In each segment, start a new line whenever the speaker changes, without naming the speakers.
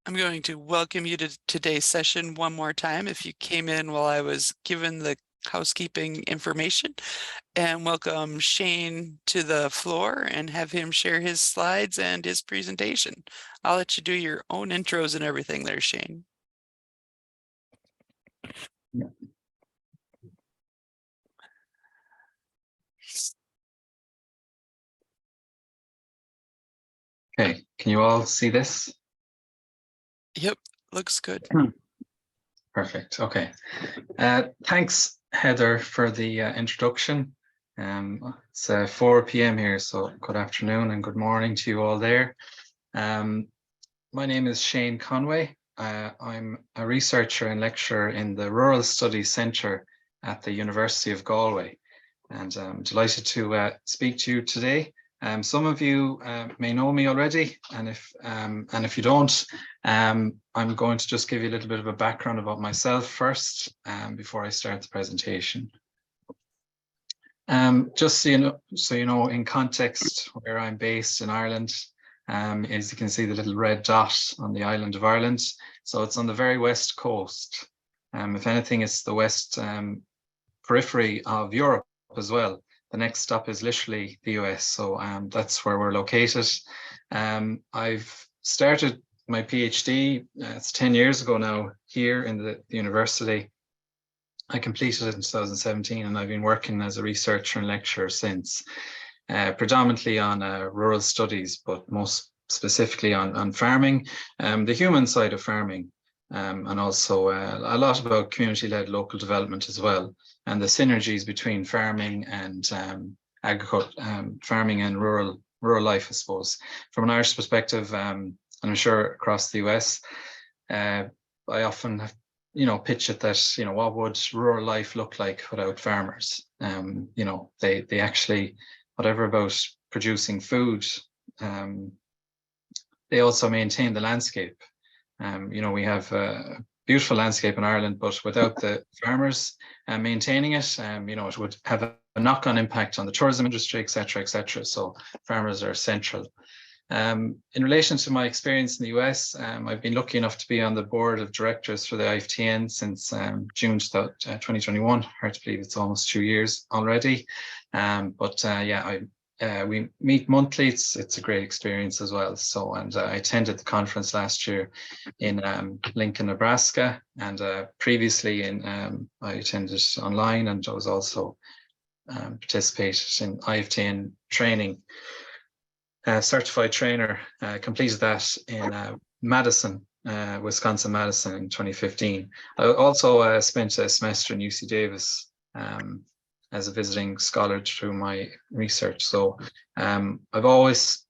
I'm going to welcome you to today's session one more time if you came in while I was given the housekeeping information, and welcome Shane to the floor and have him share his slides and his presentation. I'll let you do your own intros and everything there, Shane.
Yeah. Okay, can you all see this?
Yep, looks good.
Perfect. Okay. Thanks, Heather, for the introduction. It's 4 p.m. here, so good afternoon and good morning to you all there. My name is Shane Conway. I'm a researcher and lecturer in the Rural Studies Centre at the University of Galway, and I'm delighted to speak to you today. Some of you may know me already, and if you don't, I'm going to just give you a little bit of a background about myself first, before I start the presentation. Just so you know, in context, where I'm based in Ireland, as you can see the little red dot on the island of Ireland. So it's on the very west coast. If anything, it's the west periphery of Europe as well. The next stop is literally the US, so that's where we're located. I've started my PhD, it's 10 years ago now, here in the university. I completed it in 2017, and I've been working as a researcher and lecturer since, predominantly on rural studies, but most specifically on farming, the human side of farming, and also a lot about community-led local development as well, and the synergies between farming and agriculture, farming and rural life, I suppose. From an Irish perspective, and I'm sure across the US, I often have, pitch it that, what would rural life look like without farmers? They actually, whatever about producing food, they also maintain the landscape. We have a beautiful landscape in Ireland, but without the farmers maintaining it, it would have a knock-on impact on the tourism industry, et cetera, et cetera. So farmers are central. In relation to my experience in the US, I've been lucky enough to be on the board of directors for the IFTN since June 2021. Hard to believe it's almost 2 years already. We meet monthly. It's a great experience as well. So, and I attended the conference last year in Lincoln, Nebraska, and previously I attended online, and I was also participated in IFTN training. Certified trainer, completed that in Madison, Wisconsin, Madison in 2015. I also spent a semester in UC Davis as a visiting scholar through my research. So I've always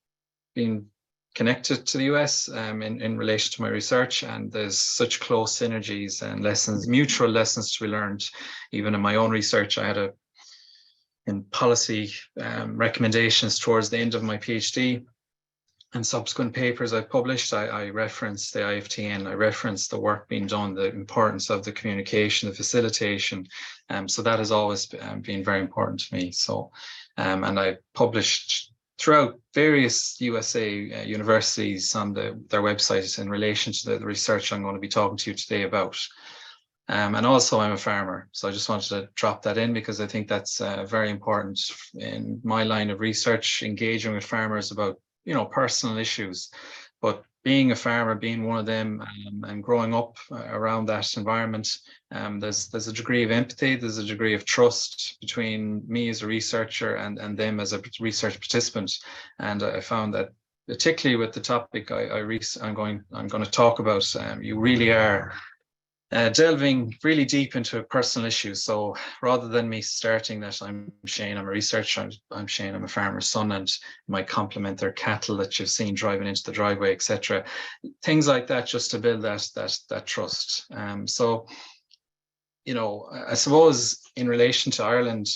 been connected to the US in relation to my research, and there's such close synergies and lessons, mutual lessons to be learned. Even in my own research, I had in policy recommendations towards the end of my PhD, and subsequent papers I published, I referenced the IFTN, I referenced the work being done, the importance of the communication, the facilitation. So that has always been very important to me. So, and I published throughout various USA universities on their websites in relation to the research I'm going to be talking to you today about. And also I'm a farmer, so I just wanted to drop that in because I think that's very important in my line of research, engaging with farmers about, personal issues. But being a farmer, being one of them, and growing up around that environment, there's a degree of empathy, there's a degree of trust between me as a researcher and them as a research participant. And I found that, particularly with the topic I'm going to talk about, you really are delving really deep into personal issues. So rather than me starting that I'm Shane, I'm a researcher, I'm Shane, I'm a farmer's son, and might compliment their cattle that you've seen driving into the driveway, etc. Things like that, just to build that trust. So, I suppose in relation to Ireland,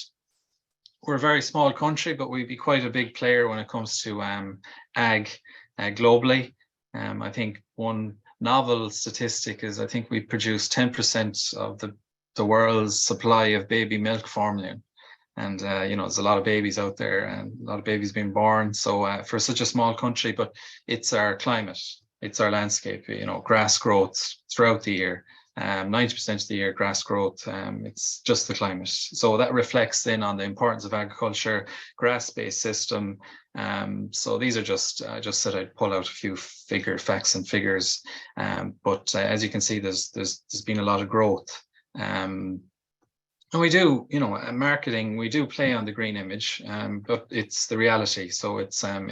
we're a very small country, but we'd be quite a big player when it comes to ag globally. I think one novel statistic is I think we produce 10% of the world's supply of baby milk formula. And, there's a lot of babies out there and a lot of babies being born. So for such a small country, but it's our climate. it's our landscape, grass growth throughout the year. 90% of the year grass growth, it's just the climate. So that reflects then on the importance of agriculture, grass-based system. So these are I just said I'd pull out a few facts and figures. But as you can see, there's been a lot of growth. And we do, marketing, we do play on the green image, but it's the reality. So it's I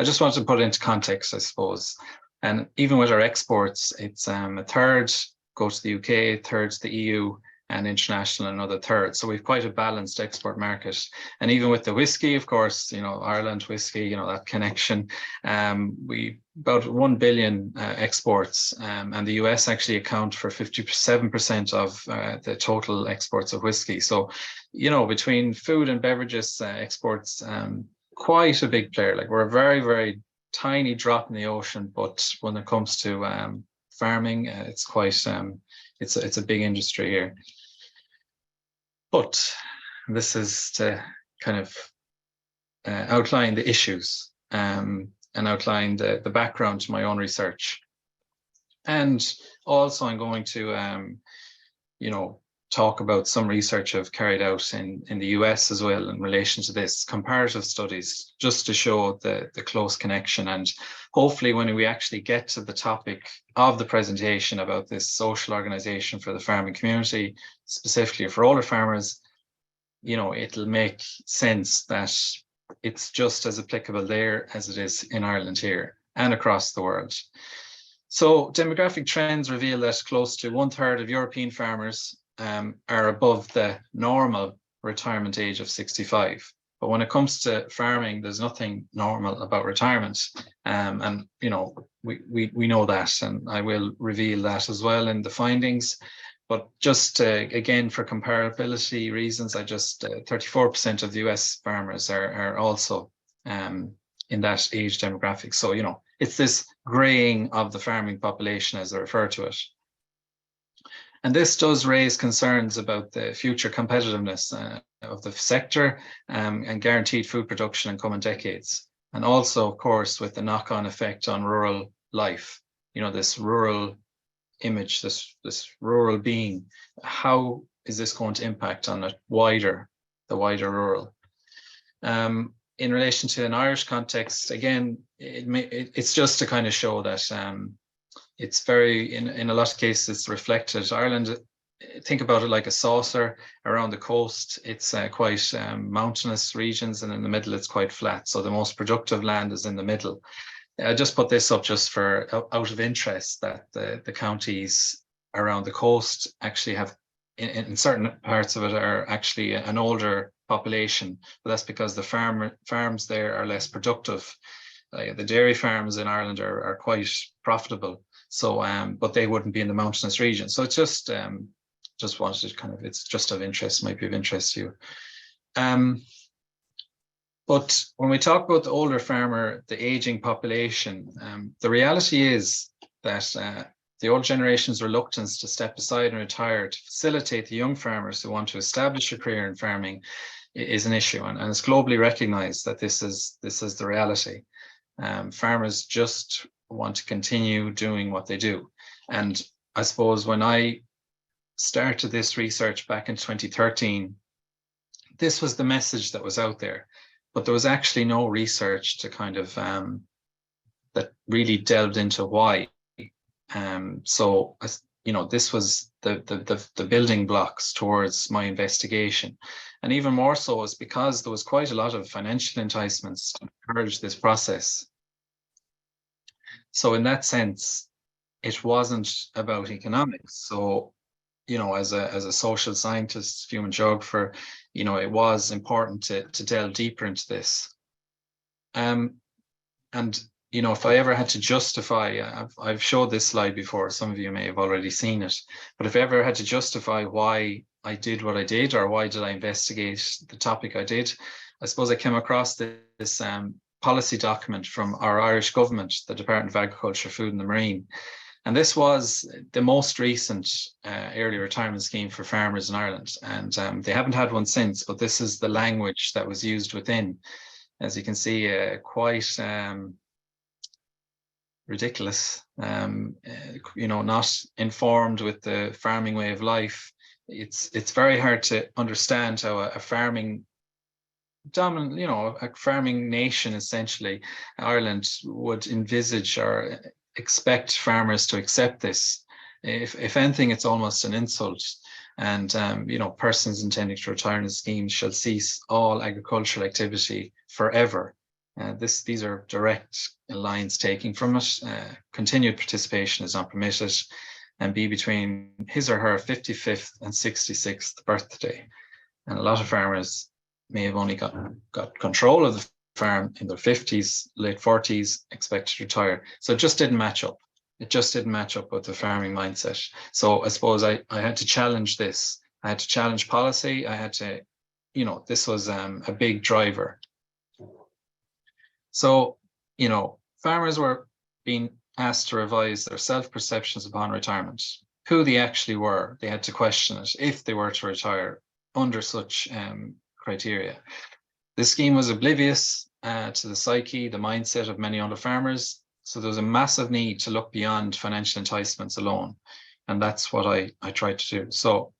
just wanted to put it into context, I suppose. And even with our exports, it's a third go to the UK, third to the EU, and international another third. So we've quite a balanced export market. And even with the whiskey, of course, Ireland whiskey, that connection, we about 1 billion exports, and the US actually account for 57% of the total exports of whiskey. So, between food and beverages exports, quite a big player. Like, we're a very, very tiny drop in the ocean, but when it comes to farming, it's quite it's a big industry here. But this is to kind of outline the issues and outline the background to my own research. And also I'm going to, talk about some research I've carried out in the US as well in relation to this, comparative studies, just to show the close connection. And hopefully when we actually get to the topic of the presentation about this social organization for the farming community, specifically for older farmers, it'll make sense that it's just as applicable there as it is in Ireland here and across the world. So demographic trends reveal that close to 1/3 of European farmers are above the normal retirement age of 65. But when it comes to farming, there's nothing normal about retirement. And, we know that, and I will reveal that as well in the findings. But just again, for comparability reasons, 34% of the US farmers are also in that age demographic. So, it's this graying of the farming population, as I refer to it. And this does raise concerns about the future competitiveness of the sector and guaranteed food production in coming decades. And also, of course, with the knock-on effect on rural life, this rural image, this rural being, how is this going to impact on the wider rural? In relation to an Irish context, again, it's just to kind of show that it's very, in a lot of cases, it's reflected. Ireland, think about it like a saucer around the coast. It's quite mountainous regions, and in the middle, it's quite flat. So the most productive land is in the middle. I just put this up just for out of interest, that the counties around the coast actually have, in certain parts of it, are actually an older population, but that's because the farms there are less productive. The dairy farms in Ireland are quite profitable. So, but they wouldn't be in the mountainous region. So it's just wanted to kind of, it's just of interest, might be of interest to you. But when we talk about the older farmer, the aging population, the reality is that the old generation's reluctance to step aside and retire to facilitate the young farmers who want to establish a career in farming is an issue, and it's globally recognized that this is the reality. Farmers just want to continue doing what they do. And I suppose when I started this research back in 2013, this was the message that was out there, but there was actually no research to kind of that really delved into why. So this was the building blocks towards my investigation. And even more so is because there was quite a lot of financial enticements to encourage this process. So in that sense, it wasn't about economics. So, as a social scientist, human geographer, it was important to delve deeper into this. And, if I ever had to justify, I've showed this slide before, some of you may have already seen it, but if I ever had to justify why I did what I did, or why did I investigate the topic I did, I suppose I came across this policy document from our Irish government, the Department of Agriculture, Food and the Marine. And this was the most recent early retirement scheme for farmers in Ireland. And they haven't had one since, but this is the language that was used within. As you can see, quite ridiculous, not informed with the farming way of life. It's very hard to understand how a farming dominant, a farming nation, essentially, Ireland, would envisage or expect farmers to accept this. If anything, it's almost an insult. And, persons intending to retire in the scheme shall cease all agricultural activity forever. These are direct lines taken from it. Continued participation is not permitted, and be between his or her 55th and 66th birthday. And a lot of farmers may have only got control of the farm in their 50s, late 40s, expected to retire. So it just didn't match up. It just didn't match up with the farming mindset. So I suppose I had to challenge this. I had to challenge policy. I had to, this was a big driver. So, farmers were being asked to revise their self-perceptions upon retirement, who they actually were. They had to question it if they were to retire under such criteria. The scheme was oblivious to the psyche, the mindset of many other farmers. So there was a massive need to look beyond financial enticements alone. And that's what I tried to do. So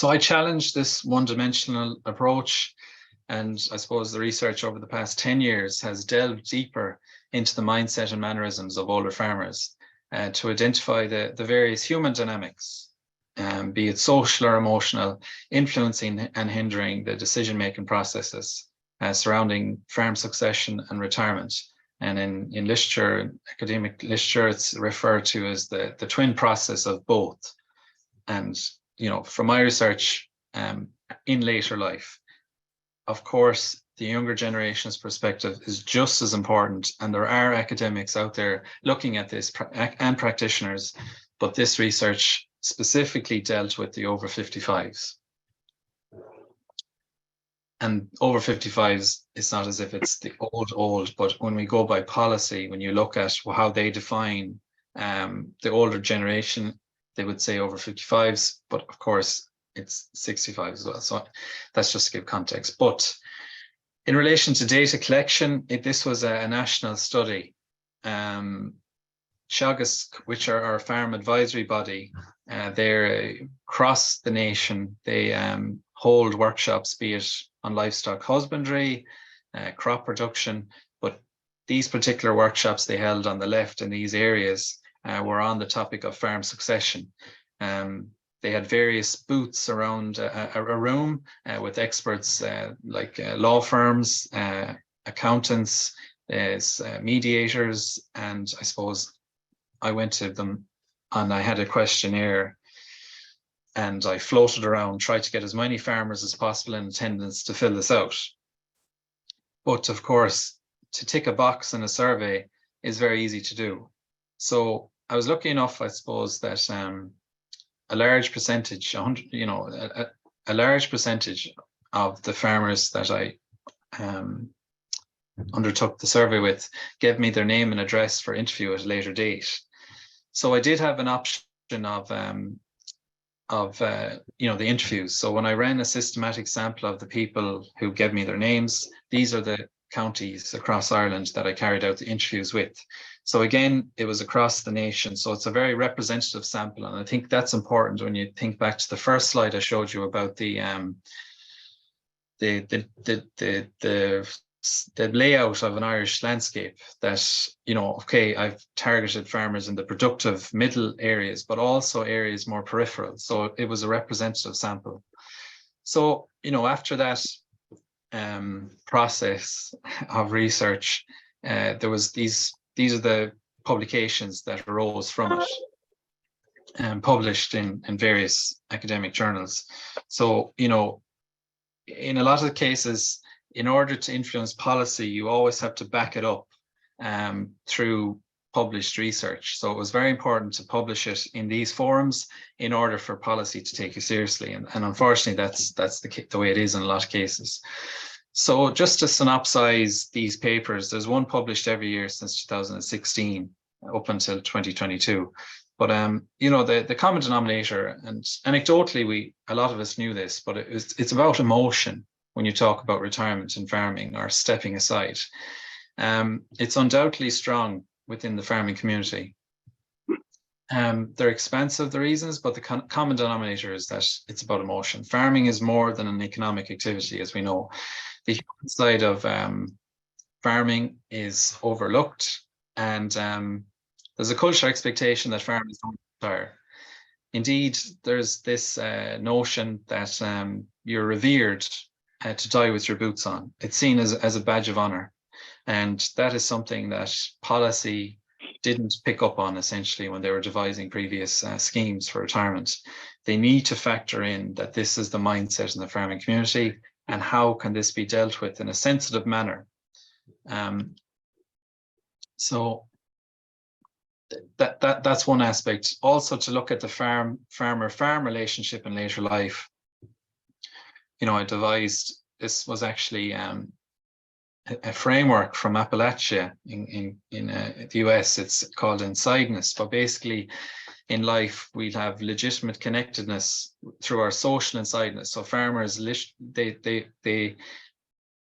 I challenged this one-dimensional approach. And I suppose the research over the past 10 years has delved deeper into the mindset and mannerisms of older farmers to identify the various human dynamics, be it social or emotional, influencing and hindering the decision-making processes surrounding farm succession and retirement. And in literature, academic literature, it's referred to as the twin process of both. And, from my research in later life, of course, the younger generation's perspective is just as important. And there are academics out there looking at this and practitioners, but this research specifically dealt with the over 55s. And over 55s, it's not as if it's the old, but when we go by policy, when you look at how they define the older generation, they would say over 55s, but of course it's 65 as well. So that's just to give context. But in relation to data collection, this was a national study. Teagasc, which are our farm advisory body, they're across the nation. They hold workshops, be it on livestock husbandry, crop production, but these particular workshops they held on the left in these areas were on the topic of farm succession. They had various booths around a room with experts like law firms, accountants, mediators, and I suppose I went to them and I had a questionnaire and I floated around, tried to get as many farmers as possible in attendance to fill this out. But of course, to tick a box in a survey is very easy to do. So I was lucky enough, I suppose, that a large percentage, a large percentage of the farmers that I undertook the survey with gave me their name and address for interview at a later date. So I did have an option of the interviews. So when I ran a systematic sample of the people who gave me their names, these are the counties across Ireland that I carried out the interviews with. So again, it was across the nation. So it's a very representative sample. And I think that's important when you think back to the first slide I showed you about the layout of an Irish landscape, that, okay, I've targeted farmers in the productive middle areas, but also areas more peripheral. So it was a representative sample. So, after that process of research, there was these are the publications that arose from it and published in various academic journals. So, in a lot of cases, in order to influence policy, you always have to back it up through published research. So it was very important to publish it in these forums in order for policy to take you seriously. And unfortunately, that's the way it is in a lot of cases. So just to synopsize these papers, there's one published every year since 2016 up until 2022. But the common denominator, and anecdotally, a lot of us knew this, but it's about emotion when you talk about retirement and farming or stepping aside. It's undoubtedly strong within the farming community. They're expansive, the reasons, but the common denominator is that it's about emotion. Farming is more than an economic activity, as we know. The human side of farming is overlooked, and there's a cultural expectation that farmers don't retire. Indeed, there's this notion that you're revered to die with your boots on. It's seen as a badge of honor. And that is something that policy didn't pick up on, essentially, when they were devising previous schemes for retirement. They need to factor in that this is the mindset in the farming community, and how can this be dealt with in a sensitive manner. So that's one aspect. Also, to look at the farmer-farm relationship in later life. You know, I devised, this was actually a framework from Appalachia in the US. It's called Insideness, but basically in life we'd have legitimate connectedness through our social insideness. So farmers, they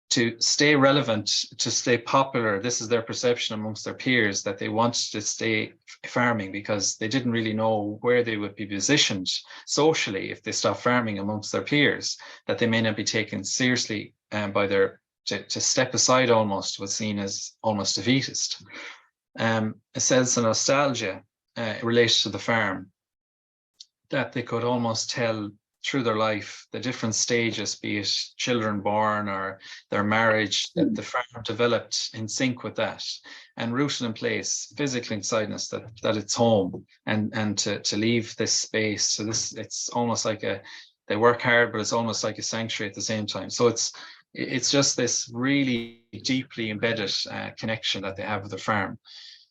to stay relevant, to stay popular, this is their perception amongst their peers, that they want to stay farming because they didn't really know where they would be positioned socially if they stopped farming amongst their peers, that they may not be taken seriously by their, to step aside almost was seen as almost defeatist. A sense of nostalgia related to the farm, that they could almost tell through their life, the different stages, be it children born or their marriage, that the farm developed in sync with that, and rooted in place, physical insideness, that it's home, and to leave this space. So this, it's almost like they work hard, but it's almost like a sanctuary at the same time. So it's just this really deeply embedded connection that they have with the farm.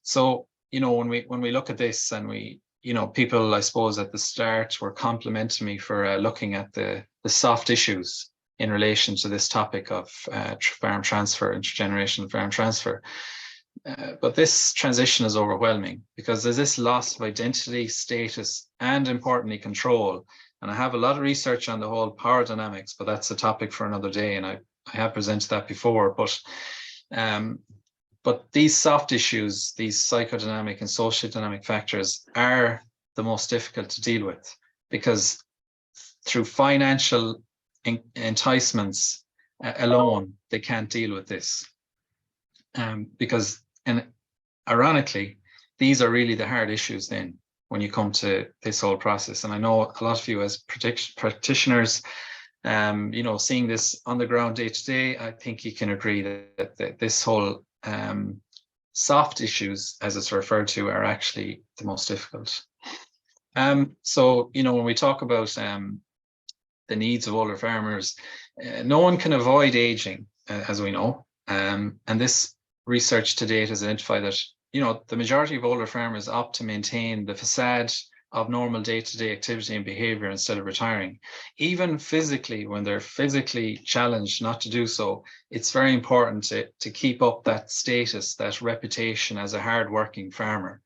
So, you know, when we look at this, and we, you know, people, I suppose, at the start were complimenting me for looking at the soft issues in relation to this topic of farm transfer, intergenerational farm transfer. But this transition is overwhelming, because there's this loss of identity, status, and importantly, control. And I have a lot of research on the whole power dynamics, but that's a topic for another day. And I have presented that before, but these soft issues, these psychodynamic and sociodynamic factors, are the most difficult to deal with, because through financial enticements alone, they can't deal with this. Because, and ironically, these are really the hard issues then when you come to this whole process. And I know a lot of you as practitioners, you know, seeing this on the ground day to day, I think you can agree that this whole soft issues, as it's referred to, are actually the most difficult. So, you know, when we talk about the needs of older farmers, no one can avoid aging, as we know. And this research to date has identified that, you know, the majority of older farmers opt to maintain the facade of normal day-to-day activity and behavior instead of retiring. Even physically, when they're physically challenged not to do so, it's very important to keep up that status, that reputation as a hard-working farmer.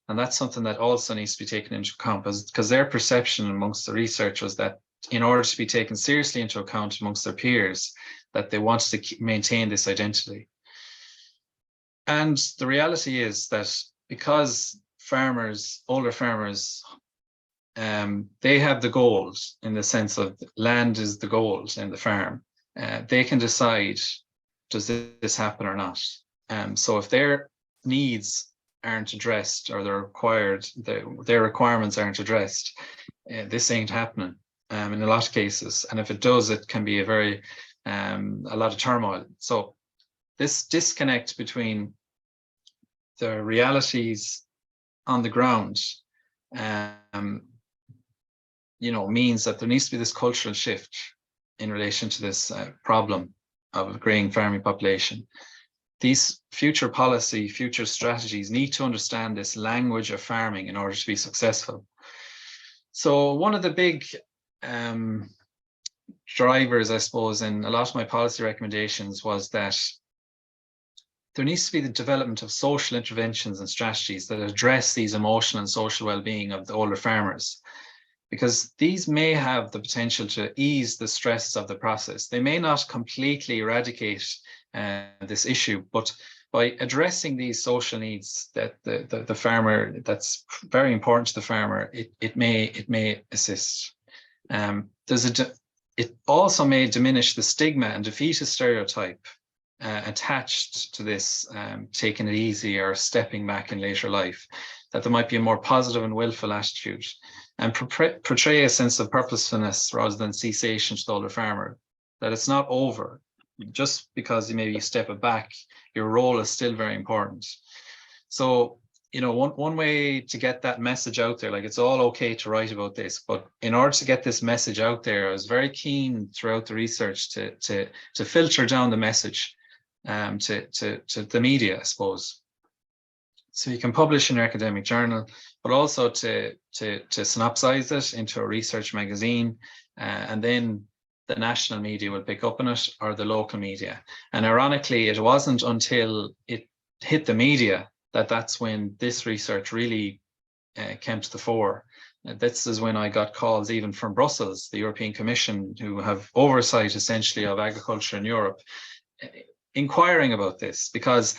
And that's something that also needs to be taken into account, because their perception amongst the research was that in order to be taken seriously into account amongst their peers, that they wanted to maintain this identity. And the reality is that because farmers, older farmers, they have the gold, in the sense of land is the gold in the farm. They can decide, does this happen or not? So if their needs aren't addressed, or their requirements aren't addressed, this ain't happening in a lot of cases. And if it does, it can be a lot of turmoil. So this disconnect between the realities on the ground, you know, means that there needs to be this cultural shift in relation to this problem of a greying farming population. These future policy, future strategies need to understand this language of farming in order to be successful. So one of the big drivers, I suppose, in a lot of my policy recommendations was that there needs to be the development of social interventions and strategies that address these emotional and social well-being of the older farmers, because these may have the potential to ease the stress of the process. They may not completely eradicate this issue. But by addressing these social needs that the farmer, that's very important to the farmer, it may assist. It also may diminish the stigma and defeat a stereotype attached to this, taking it easy or stepping back in later life, that there might be a more positive and willful attitude, and portray a sense of purposefulness rather than cessation to the older farmer, that it's not over. Just because you maybe step it back, your role is still very important. So, you know, one way to get that message out there, like, it's all okay to write about this, but in order to get this message out there, I was very keen throughout the research to filter down the message to the media, I suppose. So you can publish in your academic journal, but also to synopsize it into a research magazine, and then the national media will pick up on it, or the local media. And ironically, it wasn't until it hit the media that's when this research really came to the fore. This is when I got calls even from Brussels, the European Commission, who have oversight essentially of agriculture in Europe, inquiring about this, because,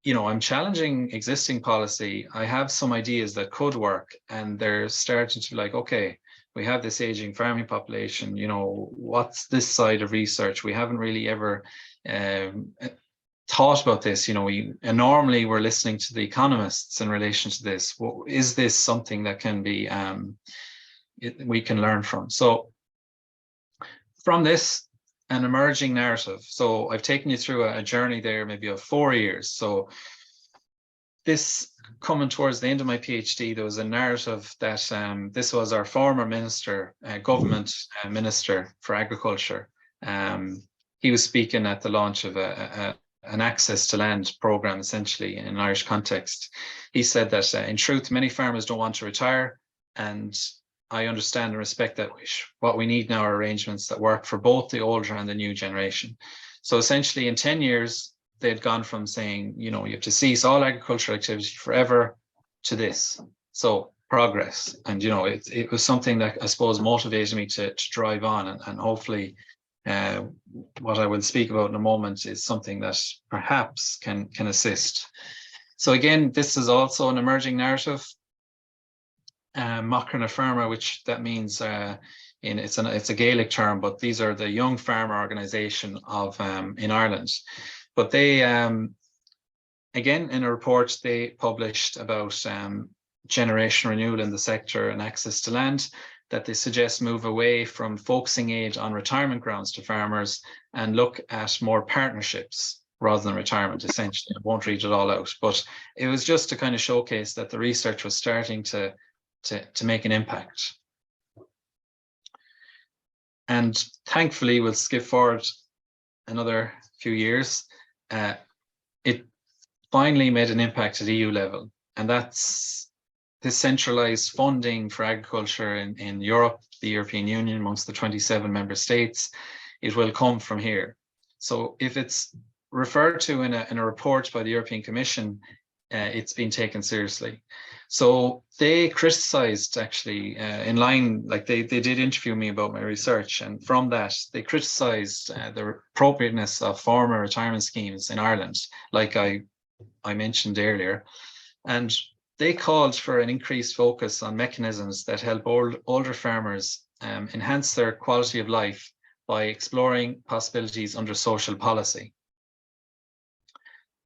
you know, I'm challenging existing policy. I have some ideas that could work, and they're starting to be like, okay, we have this aging farming population, you know, what's this side of research? We haven't really ever thought about this. You know, normally we're listening to the economists in relation to this. Is this something that can be, we can learn from? So from this, an emerging narrative. So I've taken you through a journey there, maybe of 4 years. So this, coming towards the end of my PhD, there was a narrative that this was our former minister, government minister for agriculture. He was speaking at the launch of an access to land program, essentially in an Irish context. He said that in truth, many farmers don't want to retire, and I understand and respect that wish. What we need now are arrangements that work for both the older and the new generation. So essentially, in 10 years, they'd gone from saying, you know, you have to cease all agricultural activity forever, to this. So progress. And, you know, it was something that I suppose motivated me to drive on, and hopefully what I will speak about in a moment is something that perhaps can assist. So again, this is also an emerging narrative. Macra na Farmer, which that means it's a Gaelic term, but these are the young farmer organization of in Ireland. But they again, in a report they published about generation renewal in the sector and access to land, that they suggest move away from focusing aid on retirement grounds to farmers and look at more partnerships rather than retirement, essentially. I won't read it all out, but it was just to kind of showcase that the research was starting to make an impact. And thankfully, we'll skip forward another few years. It finally made an impact at EU level, and that's this centralized funding for agriculture in Europe, the European Union, amongst the 27 member states. It will come from here. So if it's referred to in a report by the European Commission, it's been taken seriously. So they criticized, actually, in line, like they did interview me about my research, and from that they criticized the appropriateness of former retirement schemes in Ireland, like I mentioned earlier, and they called for an increased focus on mechanisms that help older farmers enhance their quality of life by exploring possibilities under social policy.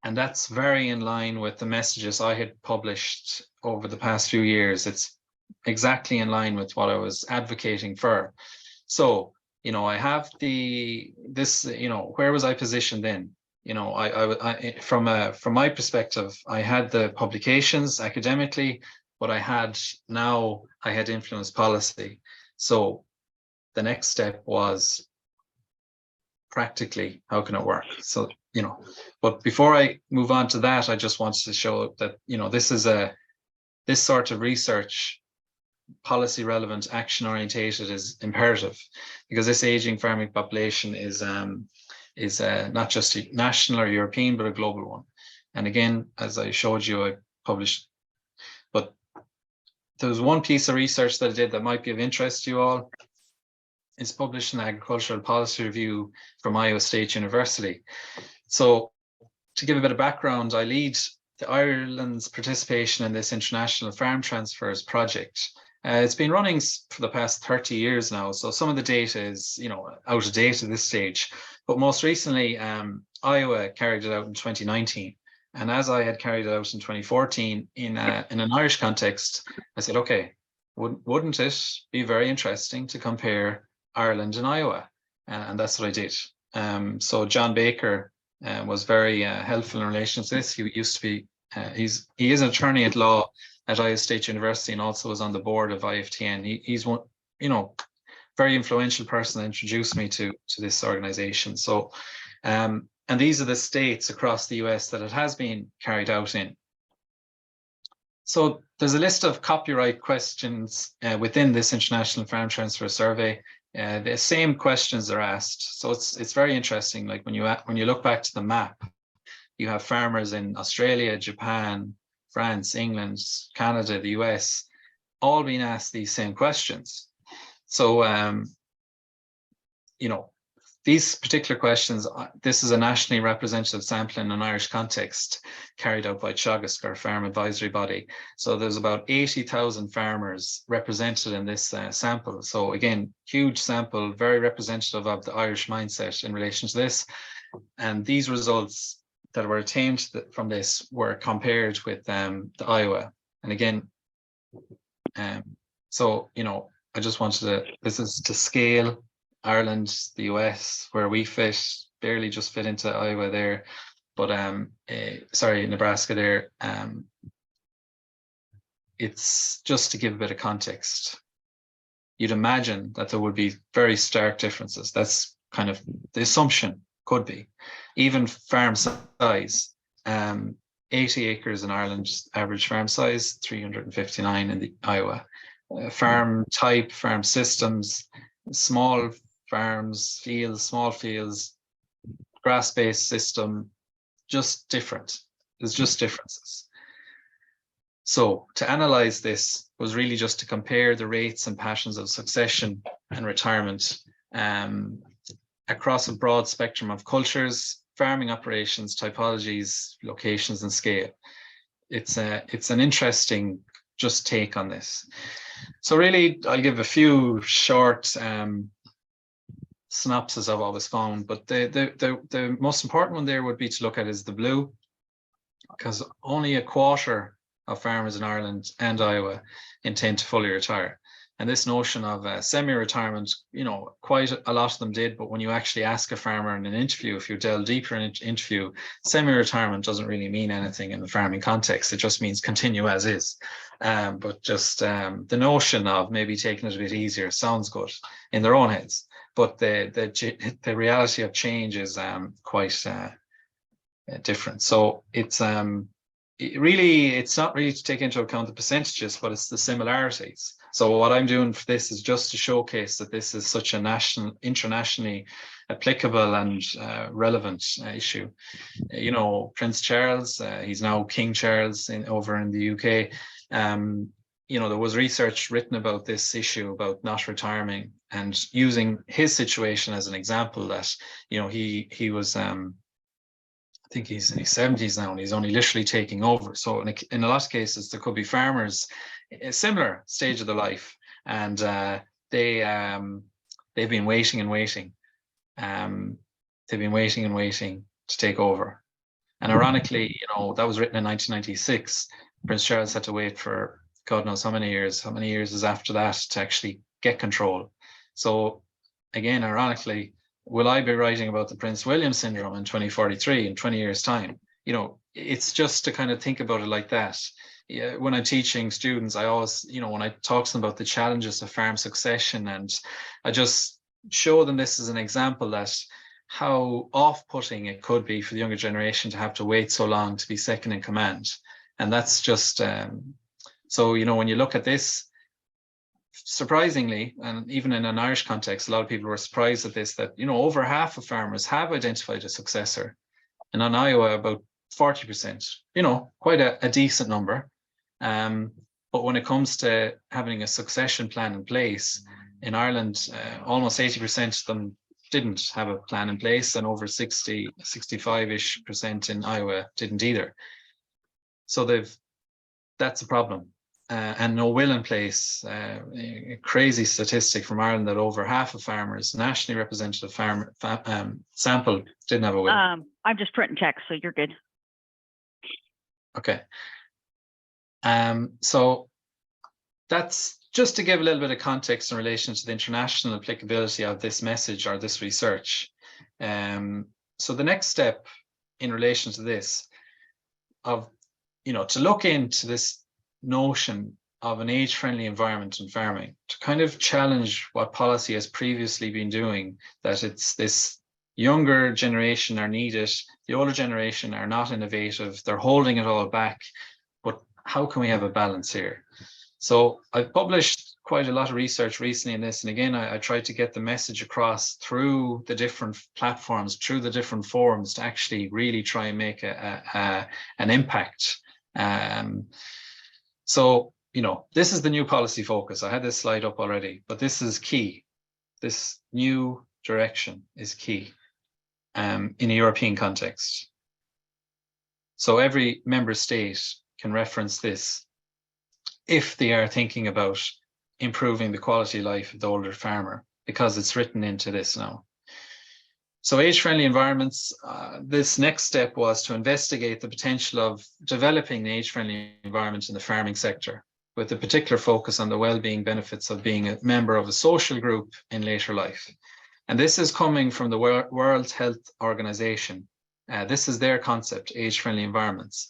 And that's very in line with the messages I had published over the past few years. It's exactly in line with what I was advocating for. So, you know, I have this, you know, where was I positioned then? You know, I from my perspective, I had the publications academically, but I had influenced policy. So the next step was practically, how can it work? So, you know, but before I move on to that, I just wanted to show that, you know, this sort of research, policy relevant, action orientated, is imperative, because this aging farming population is not just a national or European, but a global one. And again, as I showed you, I published, but there was one piece of research that I did that might be of interest to you all. It's published in the Agricultural Policy Review from Iowa State University. So to give a bit of background, I lead the Ireland's participation in this international farm transfers project. It's been running for the past 30 years now, so some of the data is, out of date at this stage. But most recently, Iowa carried it out in 2019. And as I had carried it out in 2014 in an Irish context, I said, okay, wouldn't it be very interesting to compare Ireland and Iowa? And that's what I did. So John Baker was very helpful in relation to this. He used to be, he is an attorney at law at Iowa State University and also was on the board of IFTN. He's one, very influential person that introduced me to this organization. So, and these are the states across the US that it has been carried out in. So there's a list of copyright questions within this International Farm Transfer Survey. The same questions are asked. So it's very interesting. Like when you look back to the map, you have farmers in Australia, Japan, France, England, Canada, the US, all being asked these same questions. So, these particular questions, this is a nationally representative sample in an Irish context carried out by Teagasc, our farm advisory body. So there's about 80,000 farmers represented in this sample. So again, huge sample, very representative of the Irish mindset in relation to this. And these results that were attained from this were compared with the Iowa. And again, so, I just wanted to, this is to scale Ireland, the US, where we barely just fit into Iowa there, but sorry, Nebraska there. It's just to give a bit of context. You'd imagine that there would be very stark differences. That's kind of the assumption, could be. Even farm size, 80 acres in Ireland, average farm size, 359 in the Iowa. Farm type, farm systems, small farms, fields, small fields, grass-based system, just different. There's just differences. So to analyze this was really just to compare the rates and patterns of succession and retirement across a broad spectrum of cultures, farming operations, typologies, locations, and scale. It's an interesting just take on this. So really, I'll give a few short synopsis of what was found, but the most important one there would be to look at is the blue, because only a quarter of farmers in Ireland and Iowa intend to fully retire. And this notion of semi-retirement, quite a lot of them did, but when you actually ask a farmer in an interview, if you delve deeper in an interview, semi-retirement doesn't really mean anything in the farming context. It just means continue as is. But just the notion of maybe taking it a bit easier sounds good in their own heads. But the reality of change is quite different. So it's not really to take into account the percentages, but it's the similarities. So what I'm doing for this is just to showcase that this is such a internationally applicable and relevant issue. Prince Charles, he's now King Charles over in the UK. There was research written about this issue about not retiring and using his situation as an example that, he was, I think he's in his 70s now and he's only literally taking over. So in a lot of cases, there could be farmers a similar stage of their life and they've been waiting and waiting. They've been waiting and waiting to take over. And ironically, that was written in 1996. Prince Charles had to wait for God knows how many years is after that to actually get control. So again, ironically, will I be writing about the Prince William syndrome in 2043 in 20 years time? It's just to kind of think about it like that. When I'm teaching students, I always, when I talk to them about the challenges of farm succession, and I just show them this as an example that how off-putting it could be for the younger generation to have to wait so long to be second in command. And that's just, so, when you look at this, surprisingly, and even in an Irish context, a lot of people were surprised at this, that, over half of farmers have identified a successor. And on Iowa, about 40%, quite a decent number. But when it comes to having a succession plan in place, in Ireland, almost 80% of them didn't have a plan in place, and over 65% in Iowa didn't either. So that's a problem. And no will in place. A crazy statistic from Ireland that over half of farmers, nationally representative sample, didn't have a will.
I'm just printing checks, so you're good.
Okay. So that's just to give a little bit of context in relation to the international applicability of this message or this research. So the next step in relation to this, to look into this notion of an age-friendly environment in farming, to kind of challenge what policy has previously been doing, that it's this younger generation are needed, the older generation are not innovative, they're holding it all back, but how can we have a balance here? So I've published quite a lot of research recently in this, and again, I tried to get the message across through the different platforms, through the different forums, to actually really try and make an impact. So, this is the new policy focus. I had this slide up already, but this is key. This new direction is key in a European context. So every member state can reference this if they are thinking about improving the quality of life of the older farmer, because it's written into this now. So age-friendly environments, this next step was to investigate the potential of developing an age-friendly environment in the farming sector, with a particular focus on the well-being benefits of being a member of a social group in later life. And this is coming from the World Health Organization. This is their concept, age-friendly environments.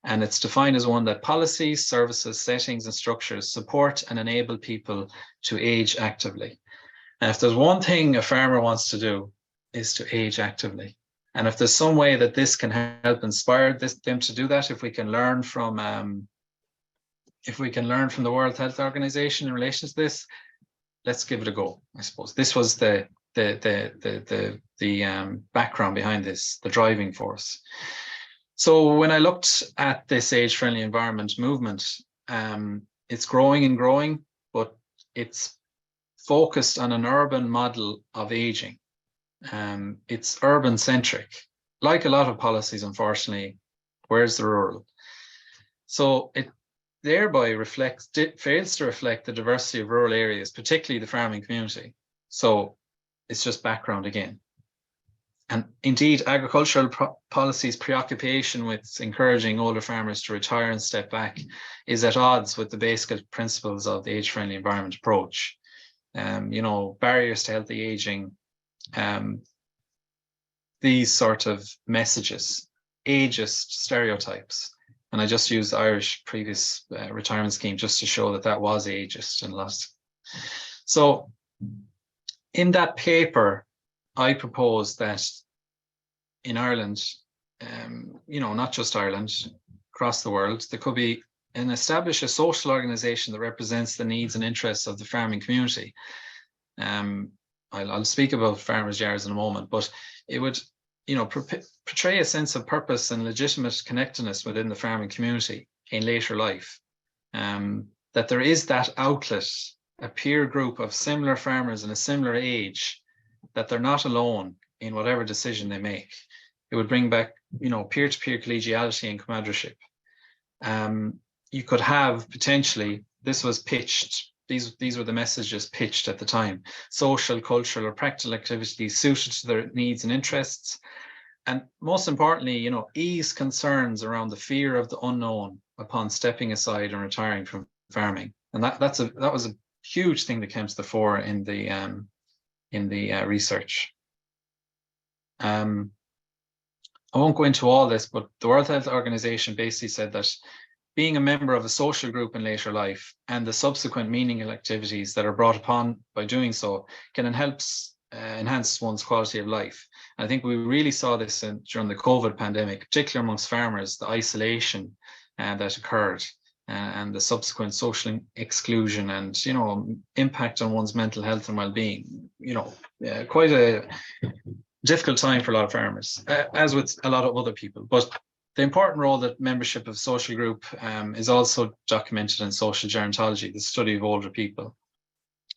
And it's defined as one that policies, services, settings, and structures support and enable people to age actively. And if there's one thing a farmer wants to do, is to age actively. And if there's some way that this can help inspire them to do that, if we can learn from the World Health Organization in relation to this, let's give it a go. I suppose this was the background behind this, the driving force. So when I looked at this age-friendly environment movement, it's growing and growing, but it's focused on an urban model of aging. It's urban centric, like a lot of policies, unfortunately. Where's the rural? So it thereby fails to reflect the diversity of rural areas, particularly the farming community. So it's just background again. And indeed, agricultural policy's preoccupation with encouraging older farmers to retire and step back is at odds with the basic principles of the age-friendly environment approach. Barriers to healthy aging, these sort of messages, ageist stereotypes. And I just used the Irish previous retirement scheme just to show that was ageist and lost. So in that paper, I proposed that in Ireland, not just Ireland, across the world, there could be establish a social organization that represents the needs and interests of the farming community. I'll speak about farmers' yards in a moment, but it would, portray a sense of purpose and legitimate connectedness within the farming community in later life. That there is that outlet, a peer group of similar farmers in a similar age, that they're not alone in whatever decision they make. It would bring back, peer-to-peer collegiality and comradeship. You could have potentially, this was pitched, these were the messages pitched at the time: social, cultural, or practical activities suited to their needs and interests. And most importantly, ease concerns around the fear of the unknown upon stepping aside and retiring from farming. And that was a huge thing that came to the fore in the research. I won't go into all this, but the World Health Organization basically said that being a member of a social group in later life and the subsequent meaningful activities that are brought upon by doing so can enhance one's quality of life. And I think we really saw this during the COVID pandemic, particularly amongst farmers, the isolation that occurred and the subsequent social exclusion and, impact on one's mental health and well-being. Quite a difficult time for a lot of farmers, as with a lot of other people. But the important role that membership of social group is also documented in social gerontology, the study of older people.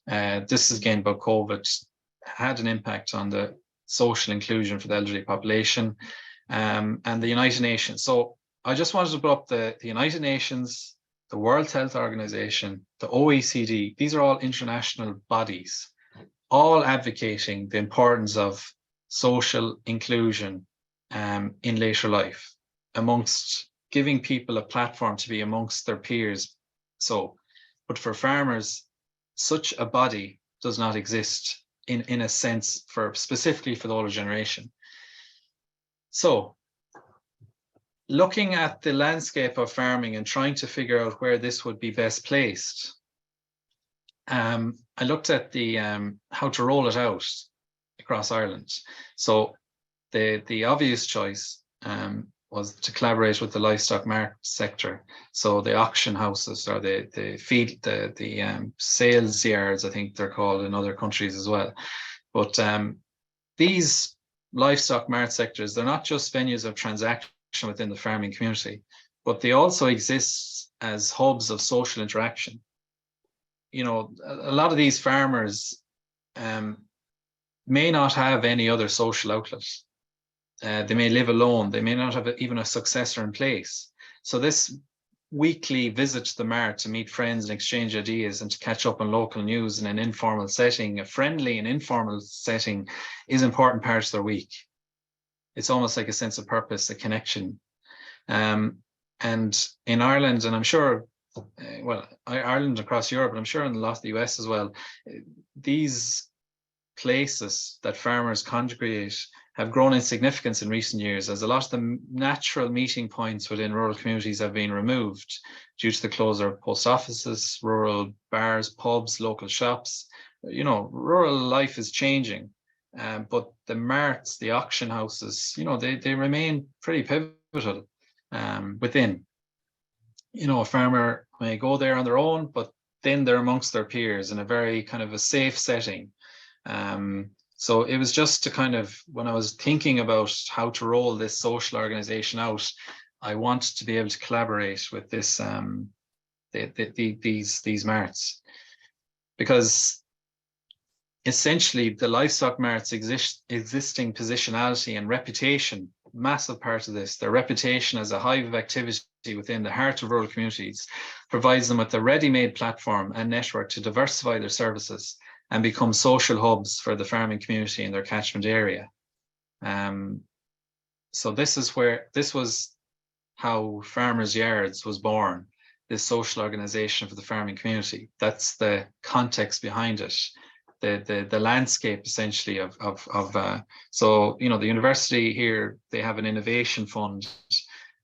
This is again about COVID had an impact on the social inclusion for the elderly population, and the United Nations. So I just wanted to put up the United Nations, the World Health Organization, the OECD. These are all international bodies, all advocating the importance of social inclusion in later life, amongst giving people a platform to be amongst their peers. So, but for farmers, such a body does not exist in a sense for specifically for the older generation. So, looking at the landscape of farming and trying to figure out where this would be best placed, I looked at the how to roll it out across Ireland. So the obvious choice was to collaborate with the Livestock Mart sector. So the auction houses, or the feed, the sales yards, I think they're called in other countries as well. But these Livestock Mart sectors, they're not just venues of transaction within the farming community, but they also exist as hubs of social interaction. You know, a lot of these farmers may not have any other social outlet. They may live alone. They may not have even a successor in place. So this weekly visit to the mart to meet friends and exchange ideas and to catch up on local news in an informal setting, a friendly and informal setting, is an important part of their week. It's almost like a sense of purpose, a connection. And in Ireland, and I'm sure, well, Ireland across Europe, but I'm sure in a lot of the US as well, these places that farmers congregate have grown in significance in recent years, as a lot of the natural meeting points within rural communities have been removed due to the closure of post offices, rural bars, pubs, local shops. You know, rural life is changing, but the marts, the auction houses, you know, they remain pretty pivotal within. You know, a farmer may go there on their own, but then they're amongst their peers in a very kind of a safe setting. So it was just to kind of, when I was thinking about how to roll this social organization out, I wanted to be able to collaborate with this these marts, because essentially the livestock marts existing positionality and reputation, massive part of this, their reputation as a hive of activity within the heart of rural communities, provides them with a ready-made platform and network to diversify their services and become social hubs for the farming community in their catchment area. So this was how Farmers Yards was born, this social organization for the farming community. That's the context behind it, the landscape essentially of so, you know, the university here, they have an innovation fund,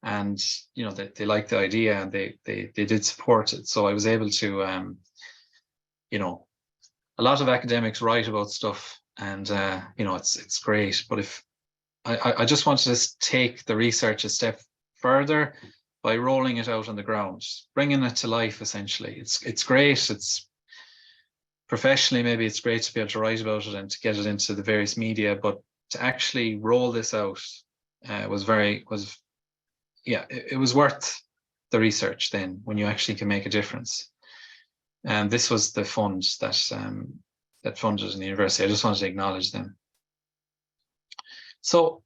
and, you know, they like the idea and they did support it. So I was able to, you know, a lot of academics write about stuff, and you know, it's great. But if I just wanted to take the research a step further by rolling it out on the ground, bringing it to life. Essentially, it's great. It's professionally, maybe it's great to be able to write about it and to get it into the various media, but to actually roll this out it was worth the research. Then, when you actually can make a difference. And this was the fund that funded in the university. I just wanted to acknowledge them. So,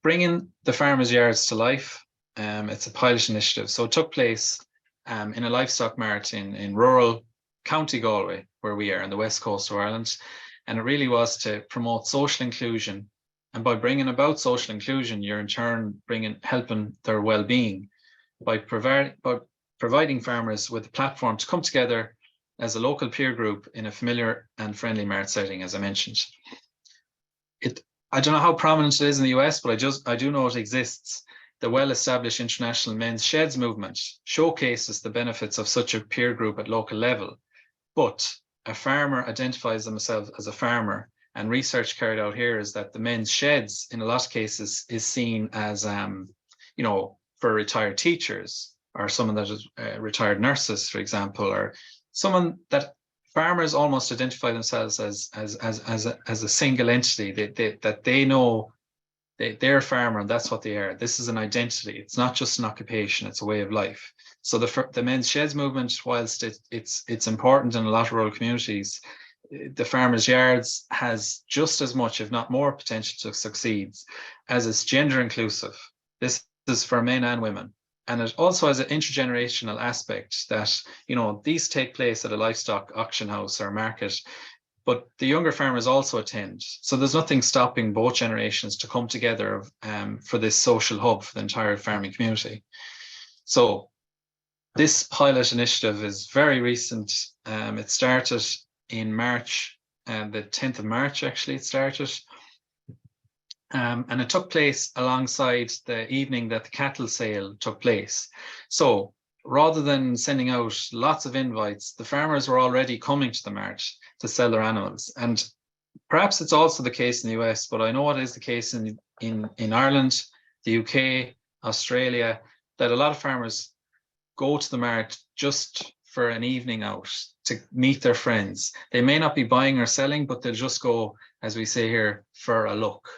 bringing the Farmers Yards to life, it's a pilot initiative. So it took place in a livestock mart in rural County Galway, where we are on the west coast of Ireland. And it really was to promote social inclusion. And by bringing about social inclusion, you're in turn helping their well-being by providing farmers with a platform to come together as a local peer group in a familiar and friendly mart setting, as I mentioned. I don't know how prominent it is in the US, but I do know it exists. The well-established international men's sheds movement showcases the benefits of such a peer group at local level. But a farmer identifies themselves as a farmer, and research carried out here is that the men's sheds, in a lot of cases, is seen as, you know, for retired teachers, or someone that is retired nurses, for example, or someone that farmers almost identify themselves as a single entity, that they know they're a farmer and that's what they are. This is an identity. It's not just an occupation, it's a way of life. So the men's sheds movement, whilst it's important in a lot of rural communities, the Farmers Yards has just as much, if not more, potential to succeed, as it's gender inclusive. This is for men and women. And it also has an intergenerational aspect that, you know, these take place at a livestock auction house or market, but the younger farmers also attend. So there's nothing stopping both generations to come together for this social hub for the entire farming community. So this pilot initiative is very recent. It started in March, the 10th of March, actually, it started. And it took place alongside the evening that the cattle sale took place. So rather than sending out lots of invites, the farmers were already coming to the mart to sell their animals. And perhaps it's also the case in the US, but I know it is the case in Ireland, the UK, Australia, that a lot of farmers go to the mart just for an evening out to meet their friends. They may not be buying or selling, but they'll just go, as we say here, for a look,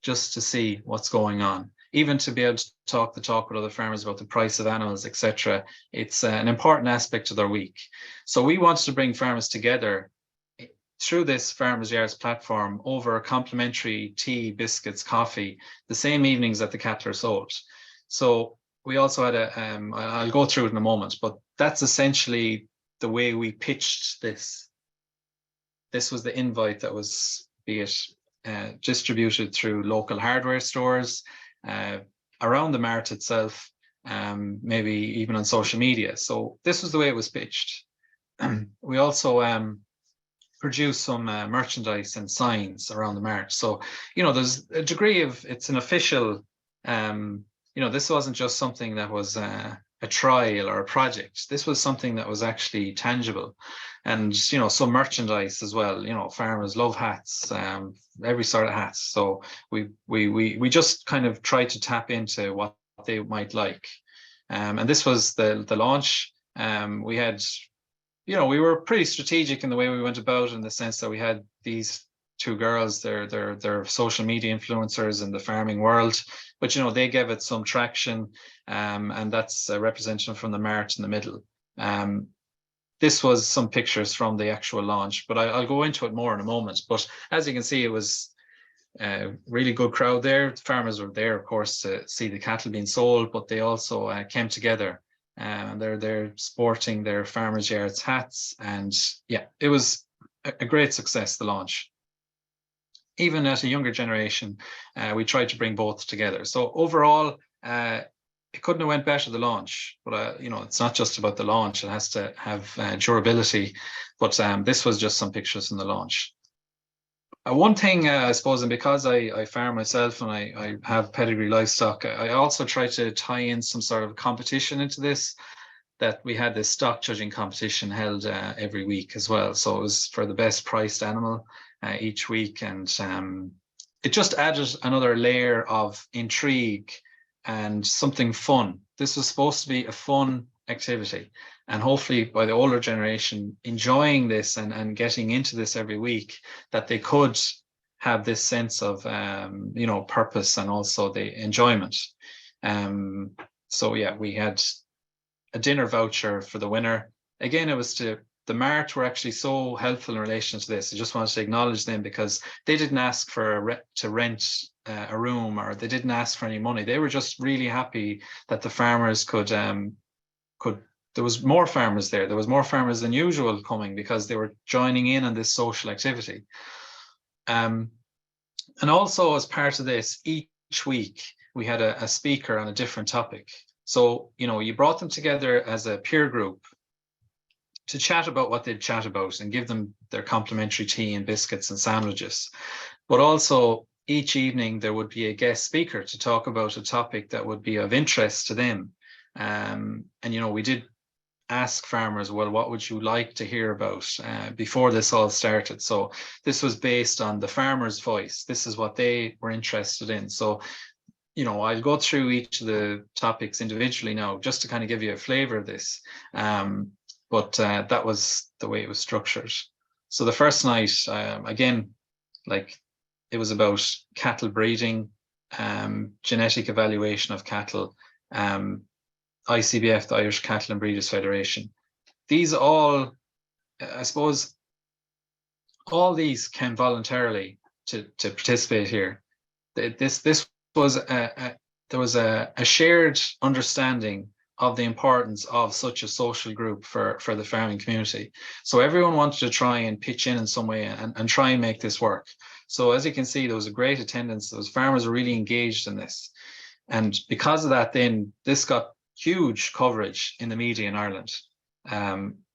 just to see what's going on, even to be able to talk the talk with other farmers about the price of animals, etc. It's an important aspect of their week. So we wanted to bring farmers together through this Farmers Yards platform over complimentary tea, biscuits, coffee, the same evenings that the cattle are sold. So we also had I'll go through it in a moment, but that's essentially the way we pitched this. This was the invite that was, be it distributed through local hardware stores, around the mart itself, maybe even on social media. So this was the way it was pitched. We also produced some merchandise and signs around the mart. So, you know, there's a degree of, it's an official, you know, this wasn't just something that was a trial or a project. This was something that was actually tangible. And, you know, some merchandise as well. You know, farmers love hats, every sort of hats. So we just kind of tried to tap into what they might like. And this was the launch. We had, you know, we were pretty strategic in the way we went about it, in the sense that we had these two girls, they're social media influencers in the farming world, but, you know, they gave it some traction, and that's a representative from the mart in the middle. This was some pictures from the actual launch, but I'll go into it more in a moment. But as you can see, it was a really good crowd there. The farmers were there, of course, to see the cattle being sold, but they also came together, and they're sporting their Farmers Yards hats. And yeah, it was a great success, the launch. Even at a younger generation, we tried to bring both together. So overall, it couldn't have went better, the launch. But you know, it's not just about the launch; it has to have durability. But this was just some pictures from the launch. One thing, I suppose, and because I farm myself and I have pedigree livestock, I also try to tie in some sort of competition into this. That we had this stock judging competition held every week as well. So it was for the best priced animal each week, and it just added another layer of intrigue and something fun. This was supposed to be a fun activity, and hopefully by the older generation enjoying this and getting into this every week, that they could have this sense of you know, purpose and also the enjoyment. So yeah, we had a dinner voucher for the winner. Again, it was to the mart were actually so helpful in relation to this. I just wanted to acknowledge them, because they didn't ask for to rent a room, or they didn't ask for any money. They were just really happy that the farmers could there was more farmers there. There was more farmers than usual coming, because they were joining in on this social activity. And also, as part of this, each week we had a speaker on a different topic. So, you know, you brought them together as a peer group to chat about what they'd chat about and give them their complimentary tea and biscuits and sandwiches. But also, each evening there would be a guest speaker to talk about a topic that would be of interest to them. And, you know, we did ask farmers, well, what would you like to hear about before this all started? So this was based on the farmer's voice. This is what they were interested in. So, you know, I'll go through each of the topics individually now, just to kind of give you a flavor of this. But that was the way it was structured. So the first night, again, like, it was about cattle breeding, genetic evaluation of cattle, ICBF, the Irish Cattle and Breeders Federation. These all, I suppose, all these came voluntarily to participate here. This was there was a shared understanding of the importance of such a social group for the farming community. So everyone wanted to try and pitch in some way and try and make this work. So as you can see, there was a great attendance. Those farmers were really engaged in this. And because of that, then this got huge coverage in the media in Ireland,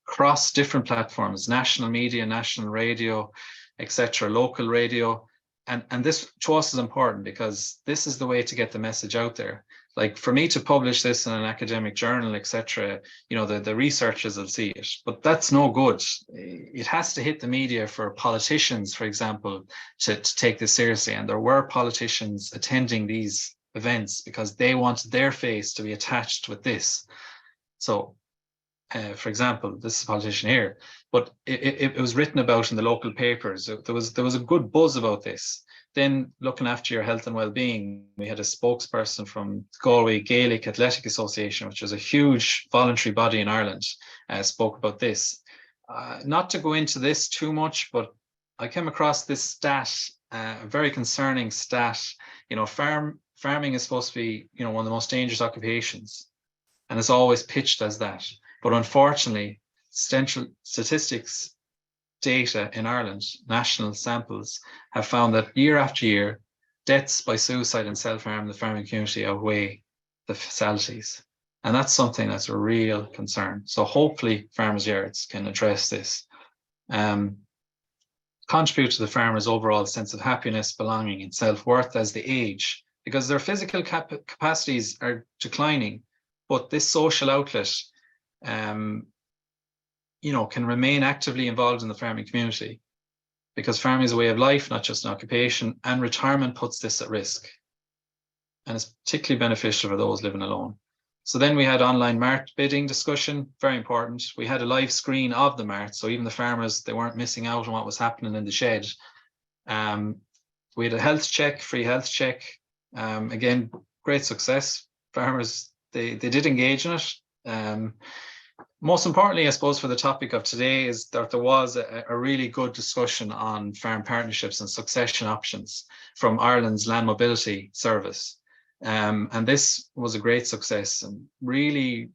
across different platforms, national media, national radio, etc., local radio. And this to us is important because this is the way to get the message out there. Like for me to publish this in an academic journal, etc., the researchers will see it, but that's no good. It has to hit the media for politicians, for example, to take this seriously. And there were politicians attending these events because they wanted their face to be attached with this. So, for example, this is a politician here, but it was written about in the local papers. There was a good buzz about this. Then looking after your health and well-being, we had a spokesperson from Galway Gaelic Athletic Association, which is a huge voluntary body in Ireland, spoke about this. Not to go into this too much, but I came across this stat, a very concerning stat. Farming is supposed to be, one of the most dangerous occupations, and it's always pitched as that. But unfortunately, central statistics data in Ireland, national samples, have found that year after year, deaths by suicide and self-harm in the farming community outweigh the fatalities. And that's something that's a real concern. So hopefully farmers' yards can address this. Contribute to the farmers' overall sense of happiness, belonging, and self-worth as they age, because their physical capacities are declining, but this social outlet can remain actively involved in the farming community, because farming is a way of life, not just an occupation, and retirement puts this at risk. And it's particularly beneficial for those living alone. So then we had online mart bidding discussion, very important. We had a live screen of the mart, so even the farmers, they weren't missing out on what was happening in the shed. We had a health check, free health check. Again, great success. Farmers, they did engage in it. Most importantly, I suppose, for the topic of today is that there was a really good discussion on farm partnerships and succession options from Ireland's Land Mobility Service. And this was a great success, and really,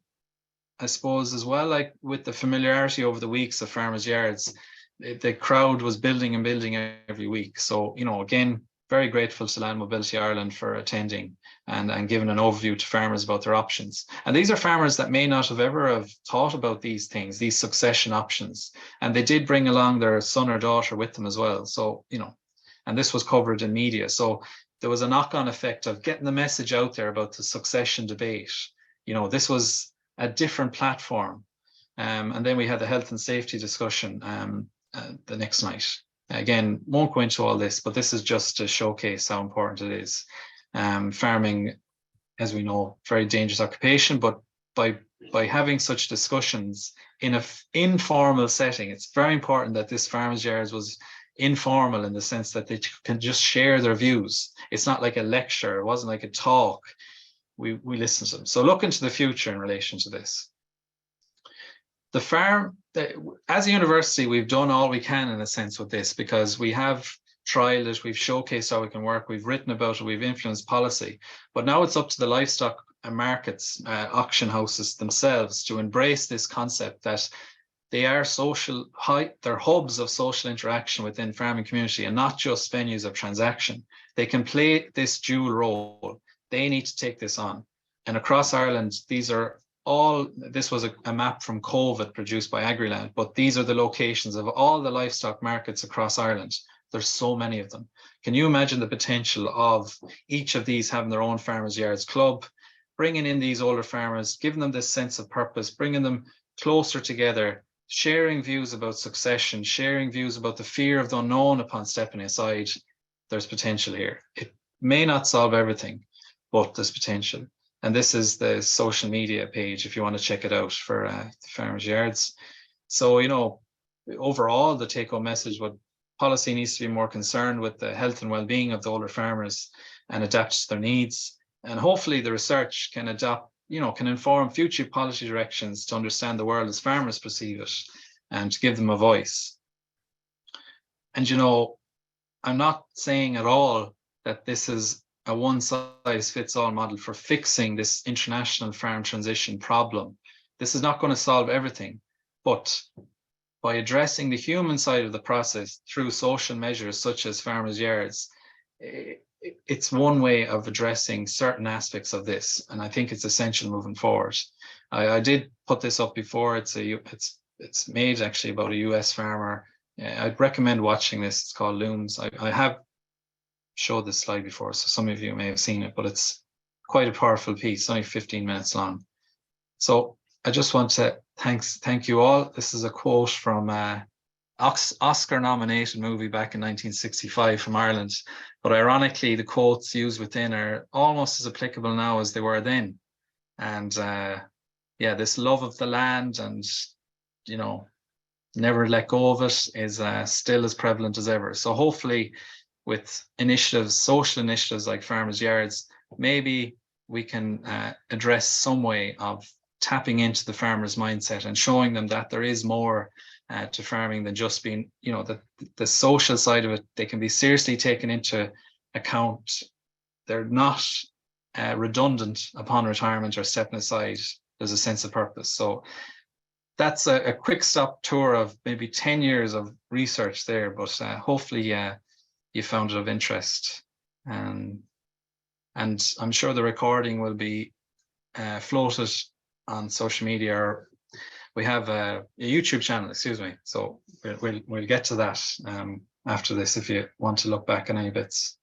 I suppose, as well, like with the familiarity over the weeks of farmers' yards, the crowd was building and building every week. So, again, very grateful to Land Mobility Ireland for attending and giving an overview to farmers about their options. And these are farmers that may not have ever thought about these things, these succession options. And they did bring along their son or daughter with them as well. So, and this was covered in media. So there was a knock-on effect of getting the message out there about the succession debate. This was a different platform. And then we had the health and safety discussion the next night. Again, won't go into all this, but this is just to showcase how important it is. Farming, as we know, very dangerous occupation, but by having such discussions in an informal setting, it's very important that this farmers' yards was informal in the sense that they can just share their views. It's not like a lecture. It wasn't like a talk. We listened to them. So look into the future in relation to this. The farm, as a university, we've done all we can in a sense with this, because we have trialed it, we've showcased how it can work, we've written about it, we've influenced policy. But now it's up to the livestock markets, auction houses themselves to embrace this concept that they are they're hubs of social interaction within farming community and not just venues of transaction. They can play this dual role. They need to take this on. And across Ireland, this was a map from COVID produced by Agriland, but these are the locations of all the livestock markets across Ireland. There's so many of them. Can you imagine the potential of each of these having their own farmers' yards club, bringing in these older farmers, giving them this sense of purpose, bringing them closer together, sharing views about succession, sharing views about the fear of the unknown upon stepping aside? There's potential here. It may not solve everything, but there's potential. And this is the social media page if you want to check it out for the farmers' yards. So, overall, the take-home message, what policy needs to be more concerned with the health and well-being of the older farmers and adapt to their needs. And hopefully the research can can inform future policy directions to understand the world as farmers perceive it and to give them a voice. And, you know, I'm not saying at all that this is a one-size-fits-all model for fixing this international farm transition problem. This is not going to solve everything, but by addressing the human side of the process through social measures such as farmers' yards, it's one way of addressing certain aspects of this, and I think it's essential moving forward. I did put this up before. It's made actually about a US farmer. I'd recommend watching this. It's called Looms. I have showed this slide before, so some of you may have seen it, but it's quite a powerful piece, only 15 minutes long. So I just want to thank you all. This is a quote from Oscar-nominated movie back in 1965 from Ireland, but ironically, the quotes used within are almost as applicable now as they were then. And yeah, this love of the land and, you know, never let go of it is still as prevalent as ever. So hopefully, with initiatives, social initiatives like farmers' yards, maybe we can address some way of tapping into the farmer's mindset and showing them that there is more to farming than just being, you know, the social side of it. They can be seriously taken into account. They're not redundant upon retirement or stepping aside. There's a sense of purpose. So that's a quick stop tour of maybe 10 years of research there, but hopefully you found it of interest. And I'm sure the recording will be floated on social media. Or we have a YouTube channel, excuse me. So we'll get to that after this if you want to look back on any bits.